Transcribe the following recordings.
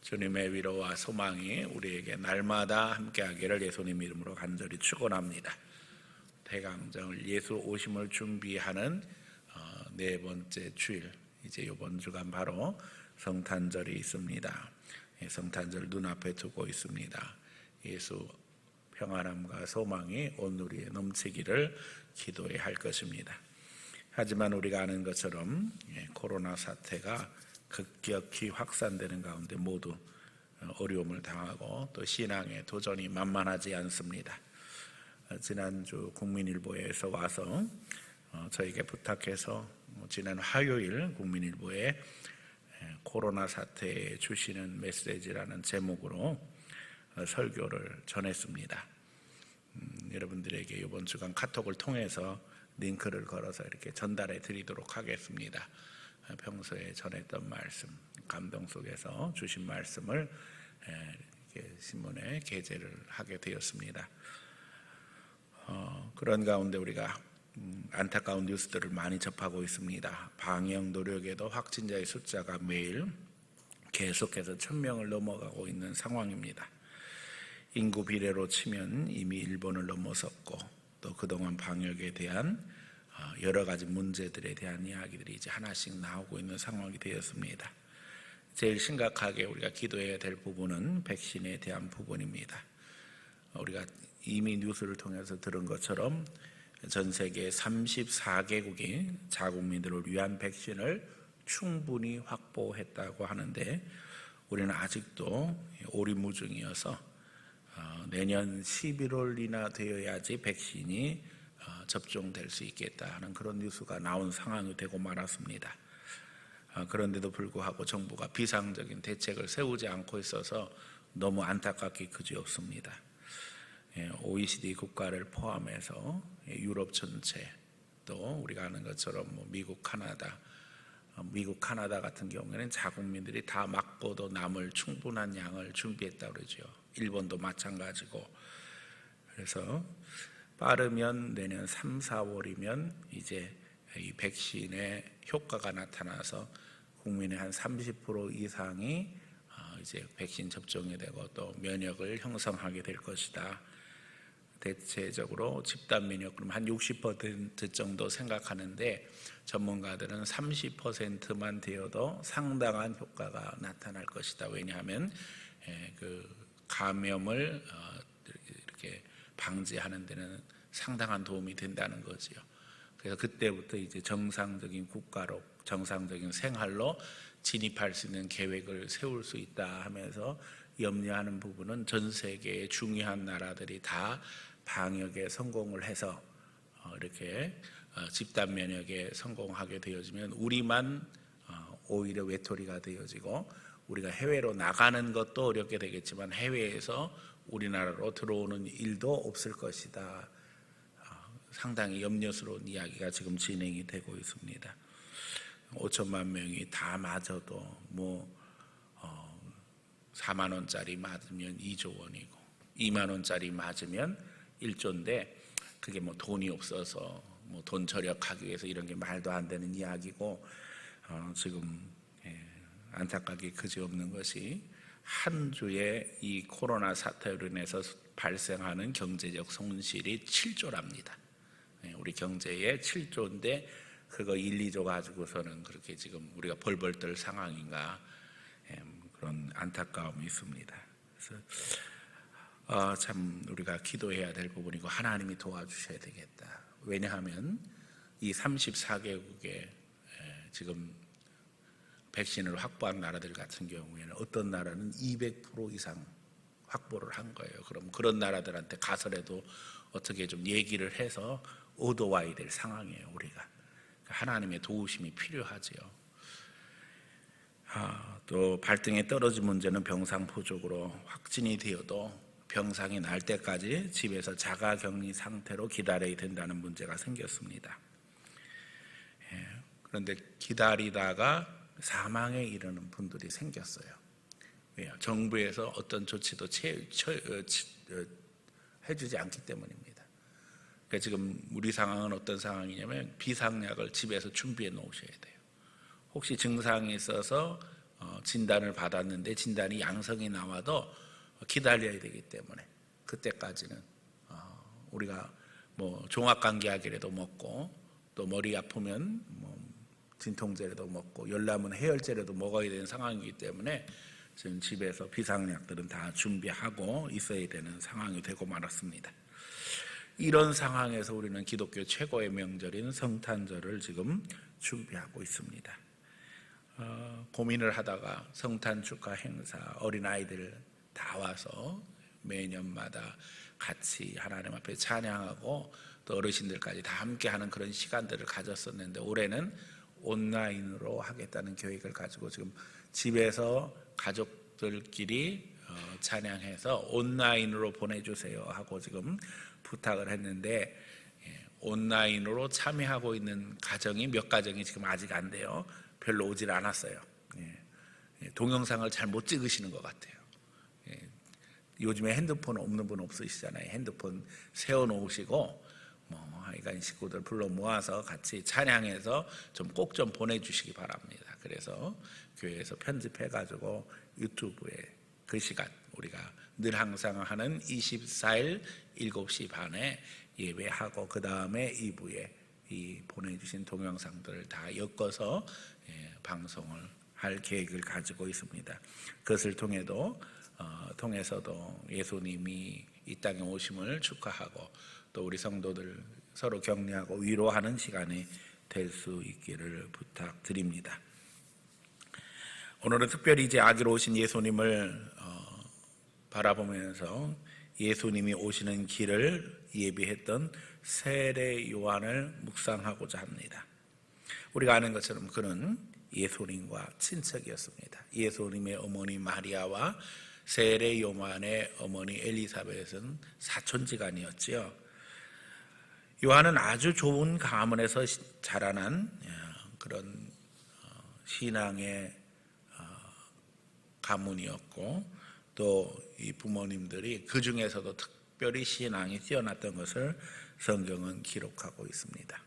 주님의 위로와 소망이 우리에게 날마다 함께하기를 예수님 이름으로 간절히 축원합니다. 대강정을 예수 오심을 준비하는 네 번째 주일, 이제 이번 주간 바로 성탄절이 있습니다. 성탄절 눈앞에 두고 있습니다. 예수 평안함과 소망이 온 우리에 넘치기를 기도해야 할 것입니다. 하지만 우리가 아는 것처럼 코로나 사태가 급격히 확산되는 가운데 모두 어려움을 당하고 또 신앙의 도전이 만만하지 않습니다. 지난주 국민일보에서 와서 저에게 부탁해서 지난 화요일 국민일보에 코로나 사태에 주시는 메시지라는 제목으로 설교를 전했습니다. 여러분들에게 이번 주간 카톡을 통해서 링크를 걸어서 이렇게 전달해 드리도록 하겠습니다. 평소에 전했던 말씀, 감동 속에서 주신 말씀을 이렇게 신문에 게재를 하게 되었습니다. 그런 가운데 우리가 안타까운 뉴스들을 많이 접하고 있습니다. 방역 노력에도 확진자의 숫자가 매일 계속해서 1000명을 넘어가고 있는 상황입니다. 인구 비례로 치면 이미 일본을 넘어섰고 또 그동안 방역에 대한 여러 가지 문제들에 대한 이야기들이 이제 하나씩 나오고 있는 상황이 되었습니다. 제일 심각하게 우리가 기도해야 될 부분은 백신에 대한 부분입니다. 우리가 이미 뉴스를 통해서 들은 것처럼 전 세계 34개국이 자국민들을 위한 백신을 충분히 확보했다고 하는데 우리는 아직도 오리무중이어서 내년 11월이나 되어야지 백신이 접종될 수 있겠다 하는 그런 뉴스가 나온 상황이 되고 말았습니다. 그런데도 불구하고 정부가 비상적인 대책을 세우지 않고 있어서 너무 안타깝기 그지없습니다. OECD 국가를 포함해서 유럽 전체, 또 우리가 아는 것처럼 미국, 카나다 같은 경우에는 자국민들이 다 맞고도 남을 충분한 양을 준비했다고 그러죠. 일본도 마찬가지고. 그래서 빠르면 내년 3, 4월이면 이제 이 백신의 효과가 나타나서 국민의 한 30% 이상이 이제 백신 접종이 되고 또 면역을 형성하게 될 것이다. 대체적으로 집단 면역 그럼 한 60% 정도 생각하는데 전문가들은 30%만 되어도 상당한 효과가 나타날 것이다. 왜냐하면 그 감염을 이렇게 방지하는 데는 상당한 도움이 된다는 거지요. 그래서 그때부터 이제 정상적인 국가로, 정상적인 생활로 진입할 수 있는 계획을 세울 수 있다 하면서 염려하는 부분은 전 세계의 중요한 나라들이 다 방역에 성공을 해서 이렇게 집단 면역에 성공하게 되어지면 우리만 오히려 외톨이가 되어지고 우리가 해외로 나가는 것도 어렵게 되겠지만 해외에서 우리나라로 들어오는 일도 없을 것이다. 상당히 염려스러운 이야기가 지금 진행이 되고 있습니다. 5천만 명이 다 맞아도 4만 원짜리 맞으면 2조 원이고 2만 원짜리 맞으면 1조인데 그게 돈이 없어서 돈 절약하기 위해서 이런 게 말도 안 되는 이야기고 지금 안타깝게 그지없는 것이 한 주에 이 코로나 사태로 인해서 발생하는 경제적 손실이 7조랍니다. 우리 경제의 7조인데 그거 1, 2조 가지고서는 그렇게 지금 우리가 벌벌 떨 상황인가 그런 안타까움이 있습니다. 그래서 참 우리가 기도해야 될 부분이고 하나님이 도와주셔야 되겠다. 왜냐하면 이 34개국에 지금 백신을 확보한 나라들 같은 경우에는 어떤 나라는 200% 이상 확보를 한 거예요. 그럼 그런 나라들한테 가서라도 어떻게 좀 얘기를 해서 얻어와야 될 상황이에요. 우리가 하나님의 도우심이 필요하지요. 또 발등에 떨어진 문제는 병상포적으로 확진이 되어도 병상이 날 때까지 집에서 자가격리 상태로 기다려야 된다는 문제가 생겼습니다. 그런데 기다리다가 사망에 이르는 분들이 생겼어요. 왜요? 정부에서 어떤 조치도 해주지 않기 때문입니다. 그러니까 지금 우리 상황은 어떤 상황이냐면 비상약을 집에서 준비해 놓으셔야 돼요. 혹시 증상이 있어서 진단을 받았는데 진단이 양성이 나와도 기다려야 되기 때문에 그때까지는 우리가 뭐 종합감기약이라도 먹고 또 머리 아프면 뭐 진통제라도 먹고 열나면 해열제라도 먹어야 되는 상황이기 때문에 지금 집에서 비상약들은 다 준비하고 있어야 되는 상황이 되고 말았습니다. 이런 상황에서 우리는 기독교 최고의 명절인 성탄절을 지금 준비하고 있습니다. 고민을 하다가 성탄 축하 행사, 어린아이들 다 와서 매년마다 같이 하나님 앞에 찬양하고 또 어르신들까지 다 함께하는 그런 시간들을 가졌었는데 올해는 온라인으로 하겠다는 계획을 가지고 지금 집에서 가족들끼리 찬양해서 온라인으로 보내주세요 하고 지금 부탁을 했는데 온라인으로 참여하고 있는 가정이 몇 가정이 지금 아직 안 돼요. 별로 오질 않았어요. 동영상을 잘 못 찍으시는 것 같아요. 요즘에 핸드폰 없는 분 없으시잖아요. 핸드폰 세워놓으시고 하여간 식구들 불러 모아서 같이 찬양해서 꼭 좀 보내주시기 바랍니다. 그래서 교회에서 편집해가지고 유튜브에 그 시간 우리가 늘 항상 하는 24일 7시 반에 예배하고 그 다음에 2부에 이 보내주신 동영상들을 다 엮어서 방송을 할 계획을 가지고 있습니다. 그것을 통해서도 예수님이 이 땅에 오심을 축하하고 또 우리 성도들 서로 격려하고 위로하는 시간이 될 수 있기를 부탁드립니다. 오늘은 특별히 이제 아기로 오신 예수님을 바라보면서 예수님이 오시는 길을 예비했던 세례 요한을 묵상하고자 합니다. 우리가 아는 것처럼 그는 예수님과 친척이었습니다. 예수님의 어머니 마리아와 세례 요한의 어머니 엘리사벳은 사촌지간이었지요. 요한은 아주 좋은 가문에서 자라난 그런 신앙의 가문이었고 또 이 부모님들이 그 중에서도 특별히 신앙이 뛰어났던 것을 성경은 기록하고 있습니다.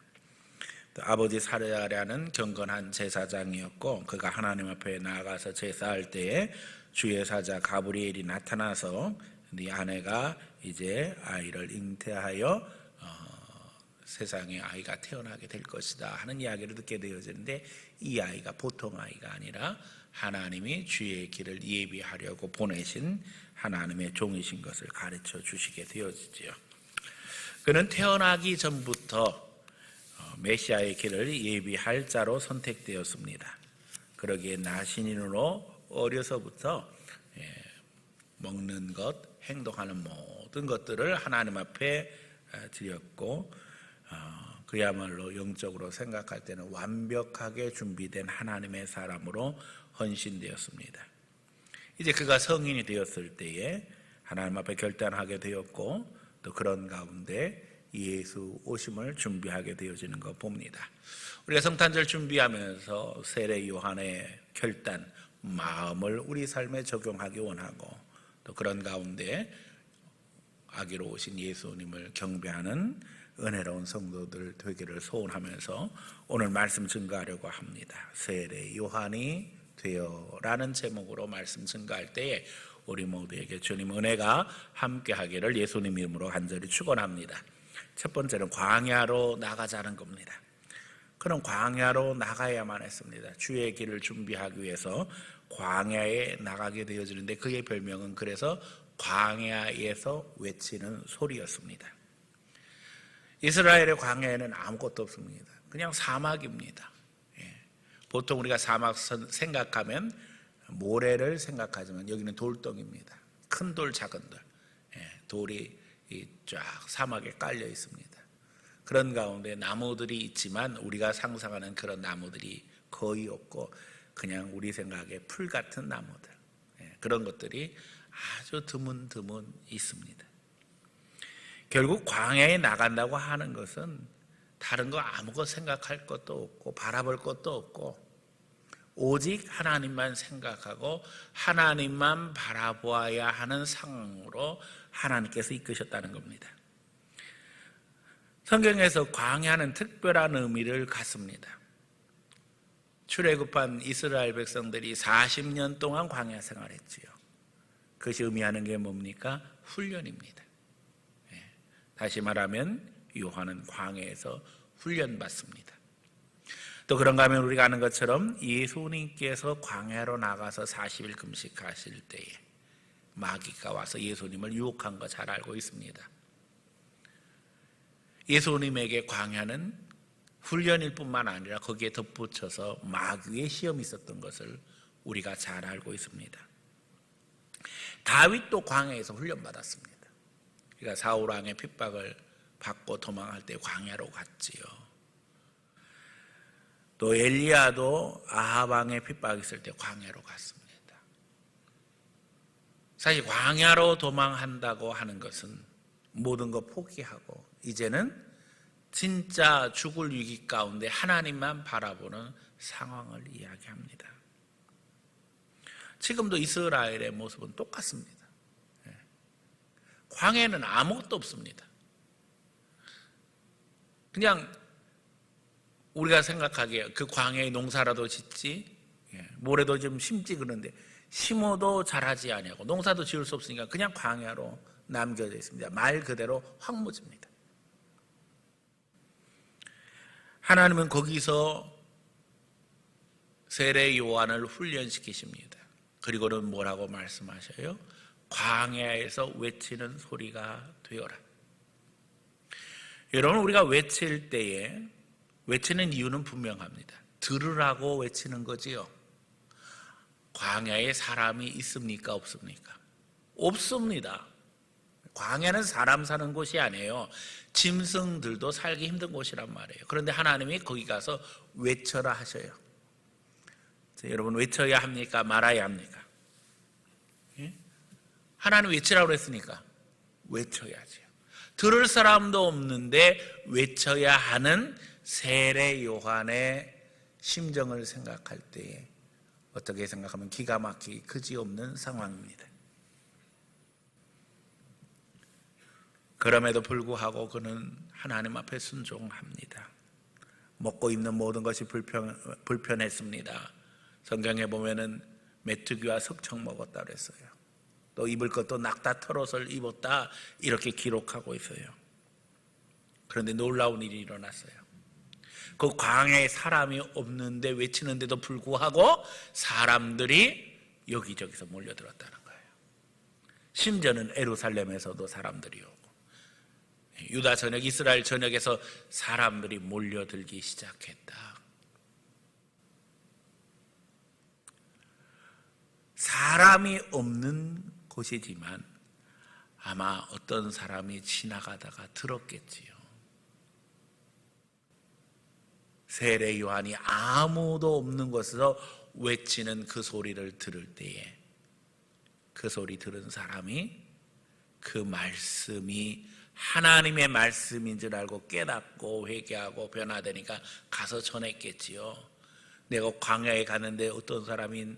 또 아버지 사레야는 경건한 제사장이었고 그가 하나님 앞에 나아가서 제사할 때에 주의 사자 가브리엘이 나타나서 네 아내가 이제 아이를 잉태하여 세상에 아이가 태어나게 될 것이다 하는 이야기를 듣게 되어지는데 이 아이가 보통 아이가 아니라 하나님이 주의 길을 예비하려고 보내신 하나님의 종이신 것을 가르쳐 주시게 되어지죠. 그는 태어나기 전부터 메시아의 길을 예비할 자로 선택되었습니다. 그러기에 나신인으로 어려서부터 먹는 것, 행동하는 모든 것들을 하나님 앞에 드렸고 그야말로 영적으로 생각할 때는 완벽하게 준비된 하나님의 사람으로 헌신되었습니다. 이제 그가 성인이 되었을 때에 하나님 앞에 결단하게 되었고 또 그런 가운데 예수 오심을 준비하게 되어지는 거 봅니다. 우리가 성탄절 준비하면서 세례 요한의 결단, 마음을 우리 삶에 적용하기 원하고 또 그런 가운데 아기로 오신 예수님을 경배하는 은혜로운 성도들 되기를 소원하면서 오늘 말씀 증거하려고 합니다. 세례 요한이 되어라는 제목으로 말씀 증거할 때에 우리 모두에게 주님 은혜가 함께하기를 예수님 이름으로 간절히 축원합니다. 첫 번째는 광야로 나가자는 겁니다. 그는 광야로 나가야만 했습니다. 주의 길을 준비하기 위해서 광야에 나가게 되어지는데 그의 별명은 그래서 광야에서 외치는 소리였습니다. 이스라엘의 광야에는 아무것도 없습니다. 그냥 사막입니다. 보통 우리가 사막 생각하면 모래를 생각하지만 여기는 돌덩이입니다. 큰 돌, 작은 돌, 돌이 쫙 사막에 깔려 있습니다. 그런 가운데 나무들이 있지만 우리가 상상하는 그런 나무들이 거의 없고 그냥 우리 생각에 풀 같은 나무들, 그런 것들이 아주 드문드문 있습니다. 결국 광야에 나간다고 하는 것은 다른 거 아무것도 생각할 것도 없고 바라볼 것도 없고 오직 하나님만 생각하고 하나님만 바라보아야 하는 상황으로 하나님께서 이끄셨다는 겁니다. 성경에서 광야는 특별한 의미를 갖습니다. 출애굽한 이스라엘 백성들이 40년 동안 광야 생활했지요. 그것이 의미하는 게 뭡니까? 훈련입니다. 다시 말하면 요한은 광야에서 훈련받습니다. 또 그런가 하면 우리가 아는 것처럼 예수님께서 광야로 나가서 40일 금식하실 때에 마귀가 와서 예수님을 유혹한 거 잘 알고 있습니다. 예수님에게 광야는 훈련일 뿐만 아니라 거기에 덧붙여서 마귀의 시험이 있었던 것을 우리가 잘 알고 있습니다. 다윗도 광야에서 훈련받았습니다. 그러니까 사울 왕의 핍박을 받고 도망할 때 광야로 갔지요. 또 엘리야도 아합 왕의 핍박이 있을 때 광야로 갔습니다. 사실 광야로 도망한다고 하는 것은 모든 거 포기하고 이제는 진짜 죽을 위기 가운데 하나님만 바라보는 상황을 이야기합니다. 지금도 이스라엘의 모습은 똑같습니다. 광야에는 아무것도 없습니다. 그냥 우리가 생각하기에 그 광야에 농사라도 짓지, 모래도 좀 심지 그런데 심어도 자라지 아니하고 농사도 지을 수 없으니까 그냥 광야로 남겨져 있습니다. 말 그대로 황무지입니다. 하나님은 거기서 세례 요한을 훈련시키십니다. 그리고는 뭐라고 말씀하셔요? 광야에서 외치는 소리가 되어라. 여러분, 우리가 외칠 때에 외치는 이유는 분명합니다. 들으라고 외치는 거지요. 광야에 사람이 있습니까? 없습니까? 없습니다. 광야는 사람 사는 곳이 아니에요. 짐승들도 살기 힘든 곳이란 말이에요. 그런데 하나님이 거기 가서 외쳐라 하셔요. 여러분, 외쳐야 합니까? 말아야 합니까? 하나님 외치라고 했으니까 외쳐야죠. 들을 사람도 없는데 외쳐야 하는 세례 요한의 심정을 생각할 때에 어떻게 생각하면 기가 막히기 그지없는 상황입니다. 그럼에도 불구하고 그는 하나님 앞에 순종합니다. 먹고 입는 모든 것이 불편했습니다. 성경에 보면은 메뚜기와 석청 먹었다 그랬어요. 또 입을 것도 낙타 털옷을 입었다 이렇게 기록하고 있어요. 그런데 놀라운 일이 일어났어요. 그 광야에 사람이 없는데 외치는데도 불구하고 사람들이 여기저기서 몰려들었다는 거예요. 심지어는 예루살렘에서도 사람들이 오고 유다 전역, 이스라엘 전역에서 사람들이 몰려들기 시작했다. 사람이 없는 곳이지만 아마 어떤 사람이 지나가다가 들었겠지요. 세례 요한이 아무도 없는 곳에서 외치는 그 소리를 들을 때에 그 소리 들은 사람이 그 말씀이 하나님의 말씀인 줄 알고 깨닫고 회개하고 변화되니까 가서 전했겠지요. 내가 광야에 가는데 어떤 사람이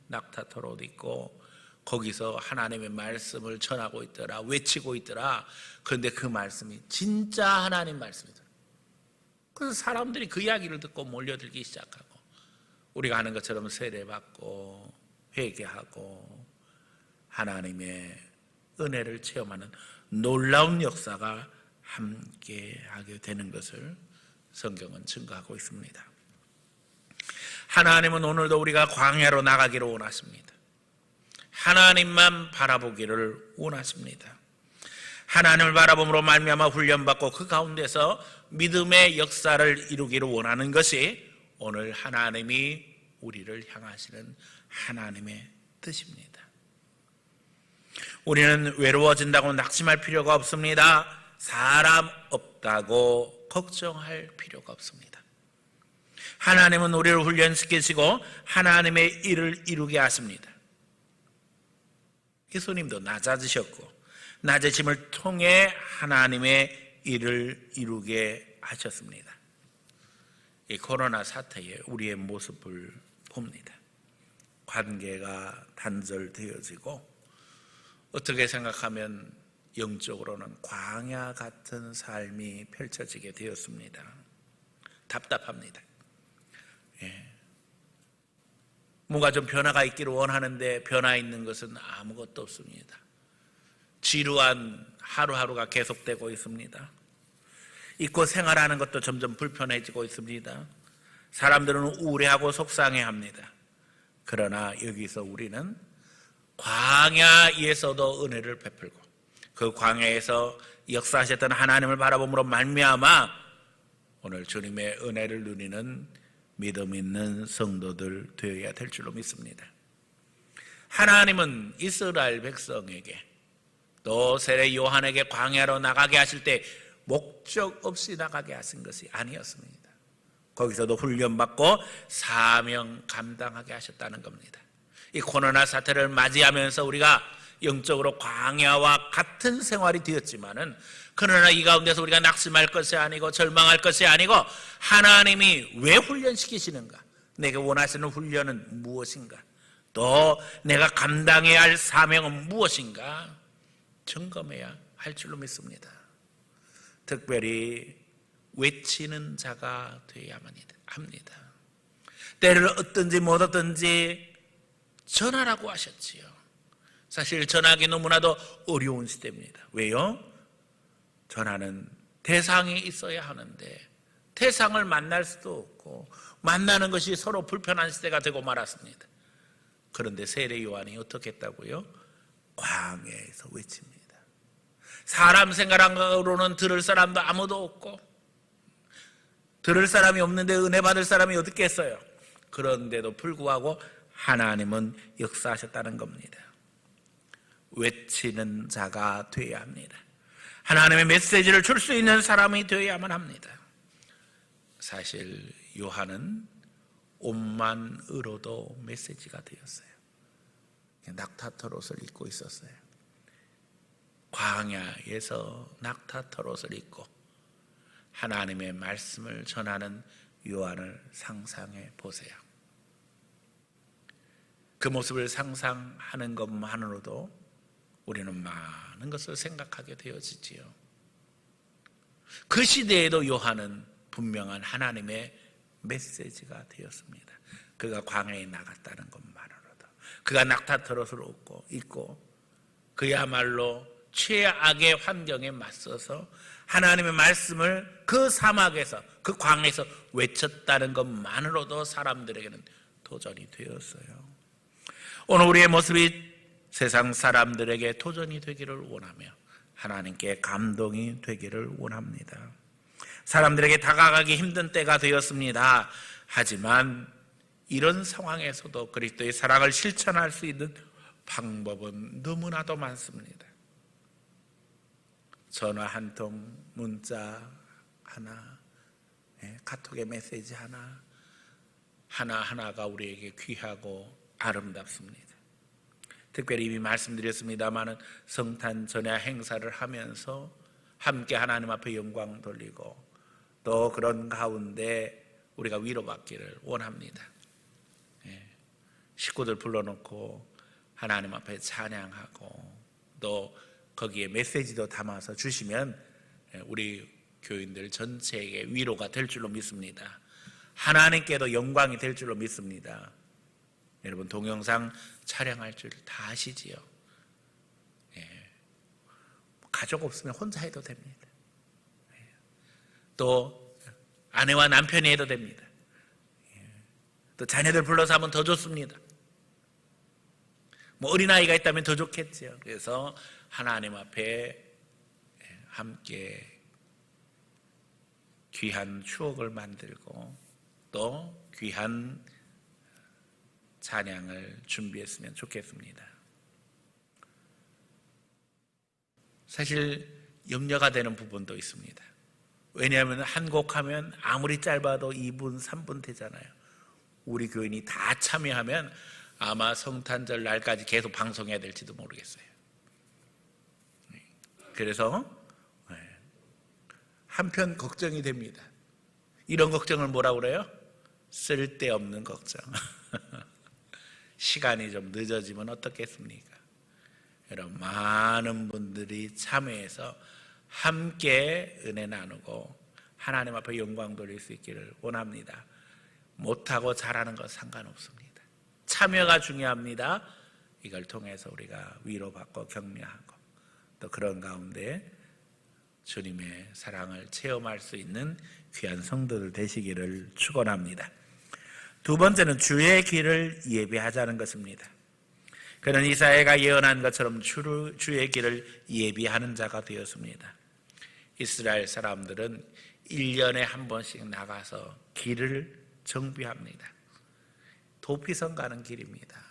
낙타털 옷 입고 거기서 하나님의 말씀을 전하고 있더라, 외치고 있더라. 그런데 그 말씀이 진짜 하나님 말씀이더라. 그래서 사람들이 그 이야기를 듣고 몰려들기 시작하고 우리가 하는 것처럼 세례받고 회개하고 하나님의 은혜를 체험하는 놀라운 역사가 함께하게 되는 것을 성경은 증거하고 있습니다. 하나님은 오늘도 우리가 광야로 나가기를 원하십니다. 하나님만 바라보기를 원하십니다. 하나님을 바라봄으로 말미암아 훈련받고 그 가운데서 믿음의 역사를 이루기를 원하는 것이 오늘 하나님이 우리를 향하시는 하나님의 뜻입니다. 우리는 외로워진다고 낙심할 필요가 없습니다. 사람 없다고 걱정할 필요가 없습니다. 하나님은 우리를 훈련시키시고 하나님의 일을 이루게 하십니다. 예수님도 낮아지셨고 낮아짐을 통해 하나님의 일을 이루게 하셨습니다. 이 코로나 사태에 우리의 모습을 봅니다. 관계가 단절되어지고 어떻게 생각하면 영적으로는 광야 같은 삶이 펼쳐지게 되었습니다. 답답합니다. 뭔가 좀 변화가 있기를 원하는데 변화 있는 것은 아무것도 없습니다. 지루한 하루하루가 계속되고 있습니다. 잊고 생활하는 것도 점점 불편해지고 있습니다. 사람들은 우울해하고 속상해합니다. 그러나 여기서 우리는 광야에서도 은혜를 베풀고 그 광야에서 역사하셨던 하나님을 바라봄으로 말미암아 오늘 주님의 은혜를 누리는 믿음 있는 성도들 되어야 될 줄로 믿습니다. 하나님은 이스라엘 백성에게 또 세례 요한에게 광야로 나가게 하실 때 목적 없이 나가게 하신 것이 아니었습니다. 거기서도 훈련받고 사명 감당하게 하셨다는 겁니다. 이 코로나 사태를 맞이하면서 우리가 영적으로 광야와 같은 생활이 되었지만은 그러나 이 가운데서 우리가 낙심할 것이 아니고 절망할 것이 아니고 하나님이 왜 훈련시키시는가? 내게 원하시는 훈련은 무엇인가? 또 내가 감당해야 할 사명은 무엇인가? 점검해야 할 줄로 믿습니다. 특별히 외치는 자가 되어야만 합니다. 때를 얻든지 못 얻든지 전하라고 하셨지요. 사실 전하기 너무나도 어려운 시대입니다. 왜요? 전하는 대상이 있어야 하는데 대상을 만날 수도 없고 만나는 것이 서로 불편한 시대가 되고 말았습니다. 그런데 세례 요한이 어떻게 했다고요? 광야에서 외칩니다. 사람 생각으로는 들을 사람도 아무도 없고 들을 사람이 없는데 은혜 받을 사람이 어떻게 했어요? 그런데도 불구하고 하나님은 역사하셨다는 겁니다. 외치는 자가 되어야 합니다. 하나님의 메시지를 줄 수 있는 사람이 되어야만 합니다. 사실 요한은 옷만 으로도 메시지가 되었어요. 낙타털옷을 입고 있었어요. 광야에서 낙타털옷을 입고 하나님의 말씀을 전하는 요한을 상상해 보세요. 그 모습을 상상하는 것만으로도 우리는 많은 것을 생각하게 되어지지요. 그 시대에도 요한은 분명한 하나님의 메시지가 되었습니다. 그가 광야에 나갔다는 것만으로도, 그가 낙타털옷을 입고 그야말로 최악의 환경에 맞서서 하나님의 말씀을 그 사막에서, 그 광야에서 외쳤다는 것만으로도 사람들에게는 도전이 되었어요. 오늘 우리의 모습이 세상 사람들에게 도전이 되기를 원하며 하나님께 감동이 되기를 원합니다. 사람들에게 다가가기 힘든 때가 되었습니다. 하지만 이런 상황에서도 그리스도의 사랑을 실천할 수 있는 방법은 너무나도 많습니다. 전화 한 통, 문자 하나, 카톡의 메시지 하나하나가 우리에게 귀하고 아름답습니다. 특별히 이미 말씀드렸습니다마는 성탄 전야 행사를 하면서 함께 하나님 앞에 영광 돌리고 또 그런 가운데 우리가 위로받기를 원합니다. 식구들 불러놓고 하나님 앞에 찬양하고 또 거기에 메시지도 담아서 주시면 우리 교인들 전체에게 위로가 될 줄로 믿습니다. 하나님께도 영광이 될 줄로 믿습니다. 여러분 동영상 촬영할 줄 다 아시지요? 가족 없으면 혼자 해도 됩니다. 또 아내와 남편이 해도 됩니다. 또 자녀들 불러서 하면 더 좋습니다. 뭐 어린아이가 있다면 더 좋겠죠. 그래서 하나님 앞에 함께 귀한 추억을 만들고 또 귀한 찬양을 준비했으면 좋겠습니다. 사실 염려가 되는 부분도 있습니다. 왜냐하면 한 곡 하면 아무리 짧아도 2분, 3분 되잖아요. 우리 교인이 다 참여하면 아마 성탄절 날까지 계속 방송해야 될지도 모르겠어요. 그래서 한편 걱정이 됩니다. 이런 걱정을 뭐라고 그래요? 쓸데없는 걱정. 시간이 좀 늦어지면 어떻겠습니까? 여러분 많은 분들이 참여해서 함께 은혜 나누고 하나님 앞에 영광 돌릴 수 있기를 원합니다. 못하고 잘하는 것 상관없습니다. 참여가 중요합니다. 이걸 통해서 우리가 위로받고 격려하고 또 그런 가운데 주님의 사랑을 체험할 수 있는 귀한 성도들 되시기를 축원합니다. 두 번째는 주의 길을 예비하자는 것입니다. 그는 이사야가 예언한 것처럼 주의 길을 예비하는 자가 되었습니다. 이스라엘 사람들은 1년에 한 번씩 나가서 길을 정비합니다. 도피성 가는 길입니다.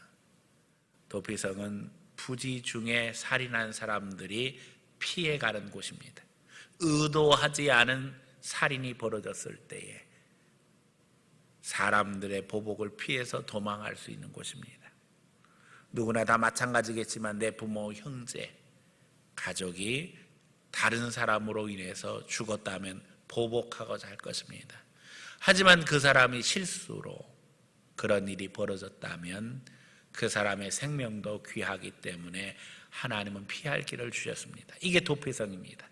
도피성은 부지 중에 살인한 사람들이 피해가는 곳입니다. 의도하지 않은 살인이 벌어졌을 때에 사람들의 보복을 피해서 도망할 수 있는 곳입니다. 누구나 다 마찬가지겠지만 내 부모, 형제, 가족이 다른 사람으로 인해서 죽었다면 보복하고자 할 것입니다. 하지만 그 사람이 실수로 그런 일이 벌어졌다면 그 사람의 생명도 귀하기 때문에 하나님은 피할 길을 주셨습니다. 이게 도피성입니다.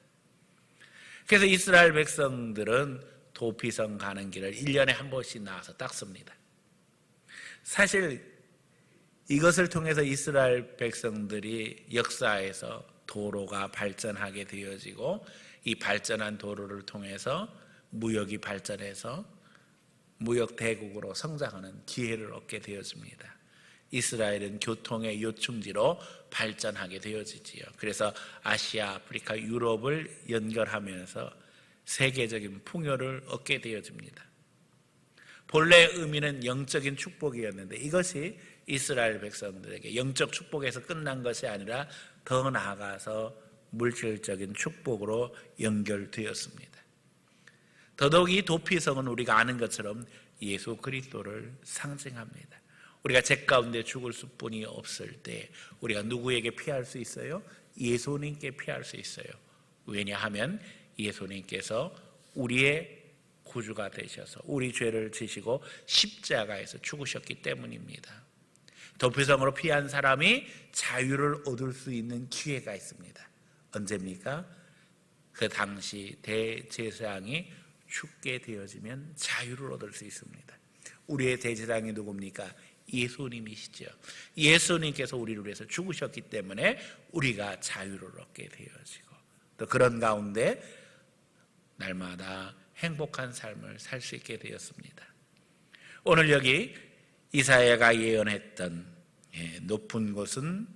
그래서 이스라엘 백성들은 도피성 가는 길을 1년에 한 번씩 나와서 닦습니다. 사실 이것을 통해서 이스라엘 백성들이 역사에서 도로가 발전하게 되어지고 이 발전한 도로를 통해서 무역이 발전해서 무역 대국으로 성장하는 기회를 얻게 되어집니다. 이스라엘은 교통의 요충지로 발전하게 되어지지요. 그래서 아시아, 아프리카, 유럽을 연결하면서 세계적인 풍요를 얻게 되어집니다. 본래 의미는 영적인 축복이었는데 이것이 이스라엘 백성들에게 영적 축복에서 끝난 것이 아니라 더 나아가서 물질적인 축복으로 연결되었습니다. 더더욱 이 도피성은 우리가 아는 것처럼 예수 그리스도를 상징합니다. 우리가 죄 가운데 죽을 수뿐이 없을 때 우리가 누구에게 피할 수 있어요? 예수님께 피할 수 있어요. 왜냐하면 예수님께서 우리의 구주가 되셔서 우리 죄를 지시고 십자가에서 죽으셨기 때문입니다. 도피성으로 피한 사람이 자유를 얻을 수 있는 기회가 있습니다. 언제입니까? 그 당시 대제사장이 죽게 되어지면 자유를 얻을 수 있습니다. 우리의 대제사장이 누굽니까? 예수님이시죠. 예수님께서 우리를 위해서 죽으셨기 때문에 우리가 자유를 얻게 되어지고 또 그런 가운데 날마다 행복한 삶을 살 수 있게 되었습니다. 오늘 여기 이사야가 예언했던 높은 곳은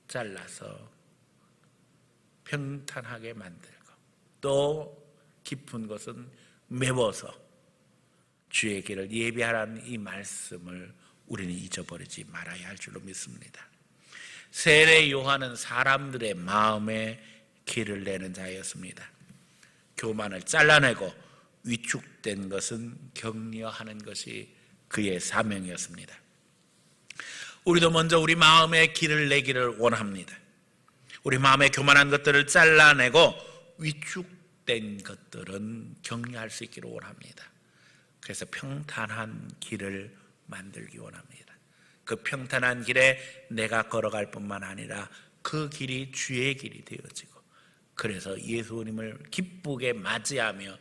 잘라서 평탄하게 만들고 또 깊은 곳은 메워서 주의 길을 예비하라는 이 말씀을 우리는 잊어버리지 말아야 할 줄로 믿습니다. 세례 요한은 사람들의 마음에 길을 내는 자였습니다. 교만을 잘라내고 위축된 것은 격려하는 것이 그의 사명이었습니다. 우리도 먼저 우리 마음에 길을 내기를 원합니다. 우리 마음에 교만한 것들을 잘라내고 위축된 것들은 격려할 수 있기를 원합니다. 그래서 평탄한 길을 만들기 원합니다. 그 평탄한 길에 내가 걸어갈 뿐만 아니라 그 길이 주의 길이 되어지고 그래서 예수님을 기쁘게 맞이하며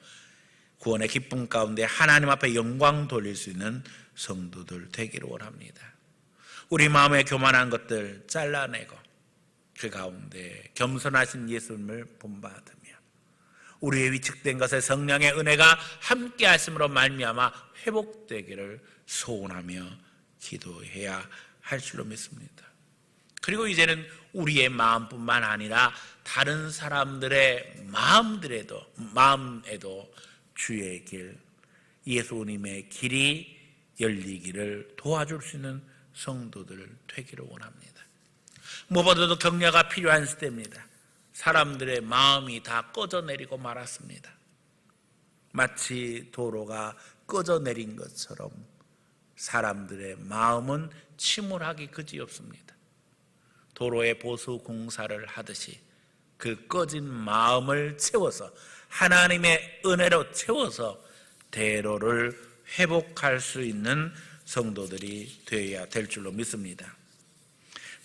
구원의 기쁨 가운데 하나님 앞에 영광 돌릴 수 있는 성도들 되기를 원합니다. 우리 마음에 교만한 것들 잘라내고 그 가운데 겸손하신 예수님을 본받으며 우리의 위축된 것에 성령의 은혜가 함께 하심으로 말미암아 회복되기를 소원하며 기도해야 할 줄로 믿습니다. 그리고 이제는 우리의 마음뿐만 아니라 다른 사람들의 마음에도 주의 길, 예수님의 길이 열리기를 도와줄 수 있는 성도들 되기를 원합니다. 무엇보다도 격려가 필요한 시대입니다. 사람들의 마음이 다 꺼져내리고 말았습니다. 마치 도로가 꺼져내린 것처럼 사람들의 마음은 침울하기 그지없습니다. 도로에 보수 공사를 하듯이 그 꺼진 마음을 채워서 하나님의 은혜로 채워서 대로를 회복할 수 있는 성도들이 되어야 될 줄로 믿습니다.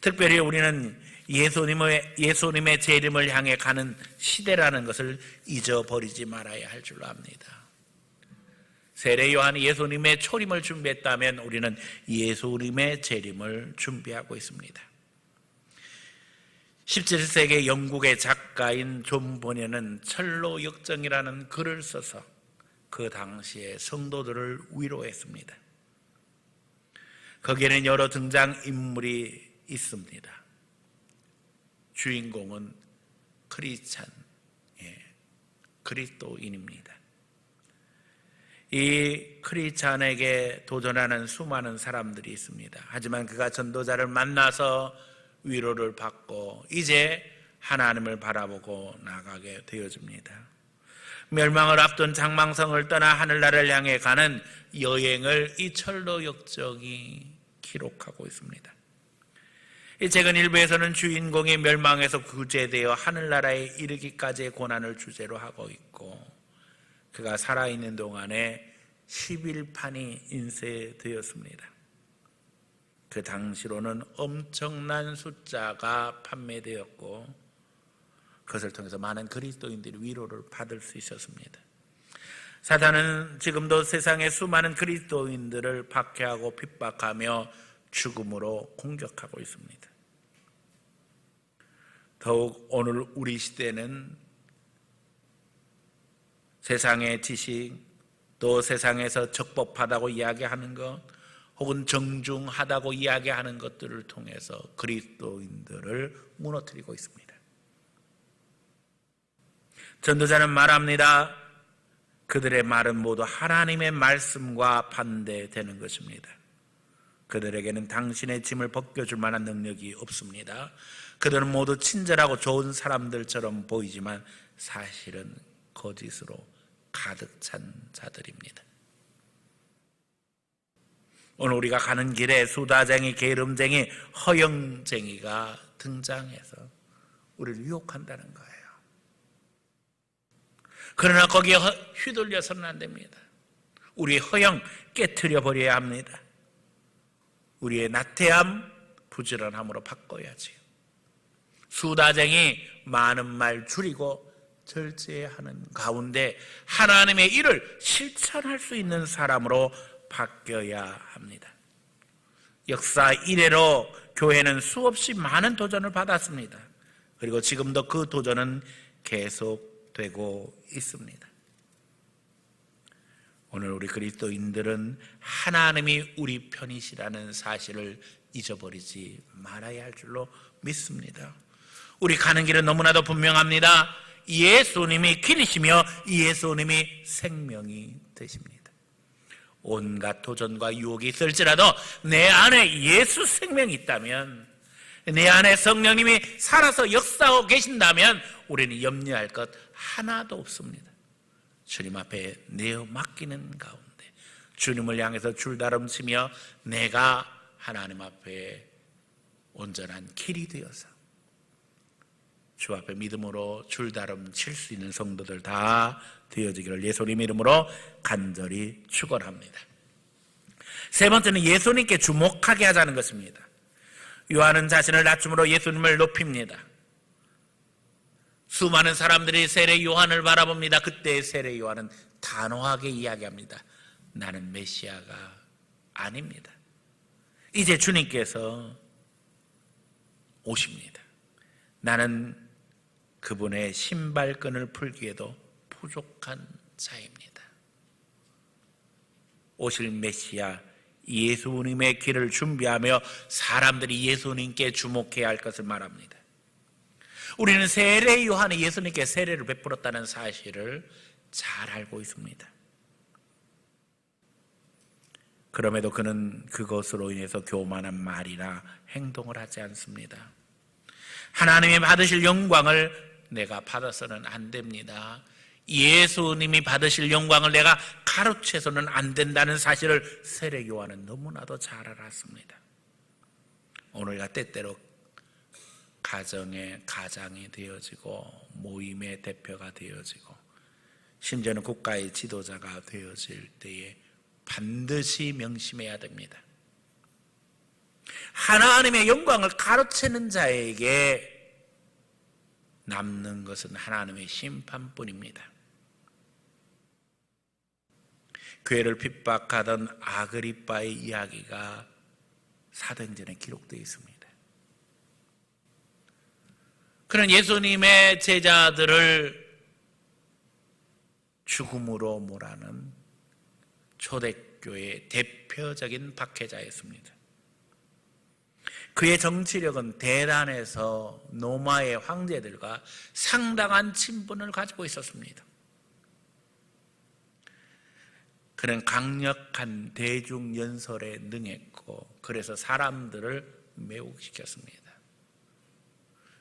특별히 우리는 예수님의 재림을 향해 가는 시대라는 것을 잊어버리지 말아야 할 줄로 압니다. 세례 요한이 예수님의 초림을 준비했다면 우리는 예수님의 재림을 준비하고 있습니다. 17세기 영국의 작가인 존 버녀는 철로 역정이라는 글을 써서 그 당시에 성도들을 위로했습니다. 거기에는 여러 등장인물이 있습니다. 주인공은 크리스찬, 그리스도인입니다. 이 크리스찬에게 도전하는 수많은 사람들이 있습니다. 하지만 그가 전도자를 만나서 위로를 받고 이제 하나님을 바라보고 나가게 되어집니다. 멸망을 앞둔 장망성을 떠나 하늘나라를 향해 가는 여행을 이 철로 역정이 기록하고 있습니다. 이 책은 일부에서는 주인공이 멸망에서 구제되어 하늘나라에 이르기까지의 고난을 주제로 하고 있고, 그가 살아있는 동안에 11판이 인쇄되었습니다. 그 당시로는 엄청난 숫자가 판매되었고, 그것을 통해서 많은 그리스도인들이 위로를 받을 수 있었습니다. 사탄은 지금도 세상의 수많은 그리스도인들을 박해하고 핍박하며 죽음으로 공격하고 있습니다. 더욱 오늘 우리 시대는 세상의 지식, 또 세상에서 적법하다고 이야기하는 것, 혹은 정중하다고 이야기하는 것들을 통해서 그리스도인들을 무너뜨리고 있습니다. 전도자는 말합니다. 그들의 말은 모두 하나님의 말씀과 반대되는 것입니다. 그들에게는 당신의 짐을 벗겨줄 만한 능력이 없습니다. 그들은 모두 친절하고 좋은 사람들처럼 보이지만 사실은 거짓으로 가득 찬 자들입니다. 오늘 우리가 가는 길에 수다쟁이, 게으름쟁이, 허영쟁이가 등장해서 우리를 유혹한다는 거예요. 그러나 거기에 휘둘려서는 안 됩니다. 우리의 허영 깨트려 버려야 합니다. 우리의 나태함, 부지런함으로 바꿔야지요. 수다쟁이, 많은 말 줄이고 절제하는 가운데 하나님의 일을 실천할 수 있는 사람으로 바뀌어야 합니다. 역사 이래로 교회는 수없이 많은 도전을 받았습니다. 그리고 지금도 그 도전은 계속되고 있습니다. 오늘 우리 그리스도인들은 하나님이 우리 편이시라는 사실을 잊어버리지 말아야 할 줄로 믿습니다. 우리 가는 길은 너무나도 분명합니다. 예수님이 길이시며 예수님이 생명이 되십니다. 온갖 도전과 유혹이 있을지라도 내 안에 예수 생명이 있다면, 내 안에 성령님이 살아서 역사하고 계신다면 우리는 염려할 것 하나도 없습니다. 주님 앞에 내어 맡기는 가운데 주님을 향해서 줄다름치며 내가 하나님 앞에 온전한 길이 되어서 주 앞에 믿음으로 줄다름칠 수 있는 성도들 다 되어지기를 예수님 이름으로 간절히 축원합니다. 세 번째는 예수님께 주목하게 하자는 것입니다. 요한은 자신을 낮춤으로 예수님을 높입니다. 수많은 사람들이 세례 요한을 바라봅니다. 그때 세례 요한은 단호하게 이야기합니다. 나는 메시아가 아닙니다. 이제 주님께서 오십니다. 나는 그분의 신발끈을 풀기에도 부족한 자입니다. 오실 메시아 예수님의 길을 준비하며 사람들이 예수님께 주목해야 할 것을 말합니다. 우리는 세례 요한이 예수님께 세례를 베풀었다는 사실을 잘 알고 있습니다. 그럼에도 그는 그것으로 인해서 교만한 말이나 행동을 하지 않습니다. 하나님이 받으실 영광을 내가 받아서는 안 됩니다. 예수님이 받으실 영광을 내가 가로채서는 안 된다는 사실을 세례 요한은 너무나도 잘 알았습니다. 오늘과 때때로 가정의 가장이 되어지고 모임의 대표가 되어지고 심지어는 국가의 지도자가 되어질 때에 반드시 명심해야 됩니다. 하나님의 영광을 가로채는 자에게 남는 것은 하나님의 심판뿐입니다. 교회를 핍박하던 아그리빠의 이야기가 사도행전에 기록되어 있습니다. 그는 예수님의 제자들을 죽음으로 몰아는 초대교회의 대표적인 박해자였습니다. 그의 정치력은 대단해서 로마의 황제들과 상당한 친분을 가지고 있었습니다. 그는 강력한 대중 연설에 능했고 그래서 사람들을 매혹시켰습니다.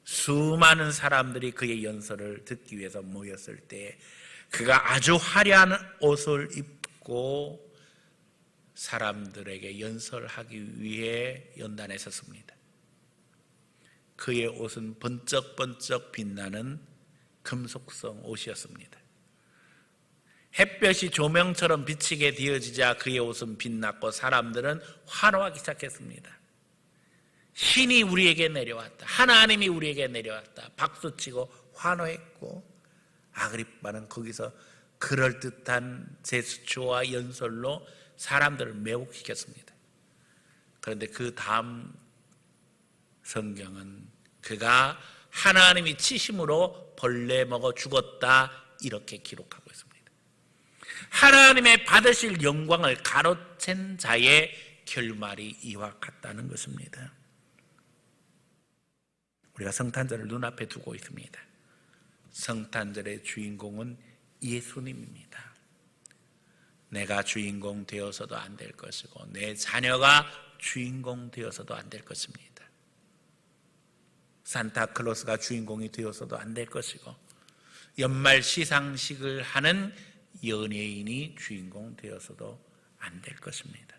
수많은 사람들이 그의 연설을 듣기 위해서 모였을 때 그가 아주 화려한 옷을 입고 사람들에게 연설하기 위해 연단에 섰습니다. 그의 옷은 번쩍번쩍 빛나는 금속성 옷이었습니다. 햇볕이 조명처럼 비치게 되어지자 그의 옷은 빛났고 사람들은 환호하기 시작했습니다. 신이 우리에게 내려왔다. 하나님이 우리에게 내려왔다. 박수치고 환호했고 아그리빠는 거기서 그럴듯한 제스처와 연설로 사람들을 매혹시켰습니다. 그런데 그 다음 성경은 그가 하나님이 치심으로 벌레 먹어 죽었다 이렇게 기록하고 있습니다. 하나님의 받으실 영광을 가로챈 자의 결말이 이와 같다는 것입니다. 우리가 성탄절을 눈앞에 두고 있습니다. 성탄절의 주인공은 예수님입니다. 내가 주인공 되어서도 안 될 것이고 내 자녀가 주인공 되어서도 안 될 것입니다. 산타클로스가 주인공이 되어서도 안 될 것이고 연말 시상식을 하는 연예인이 주인공 되어서도 안 될 것입니다.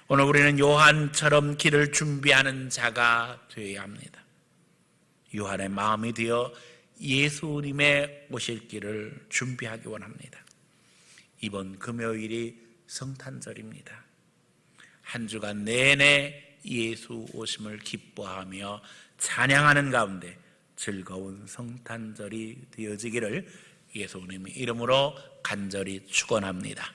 오늘 우리는 요한처럼 길을 준비하는 자가 되어야 합니다. 요한의 마음이 되어 예수님의 오실 길을 준비하기 원합니다. 이번 금요일이 성탄절입니다. 한 주간 내내 예수 오심을 기뻐하며 찬양하는 가운데 즐거운 성탄절이 되어지기를 예수님의 이름으로 간절히 축원합니다.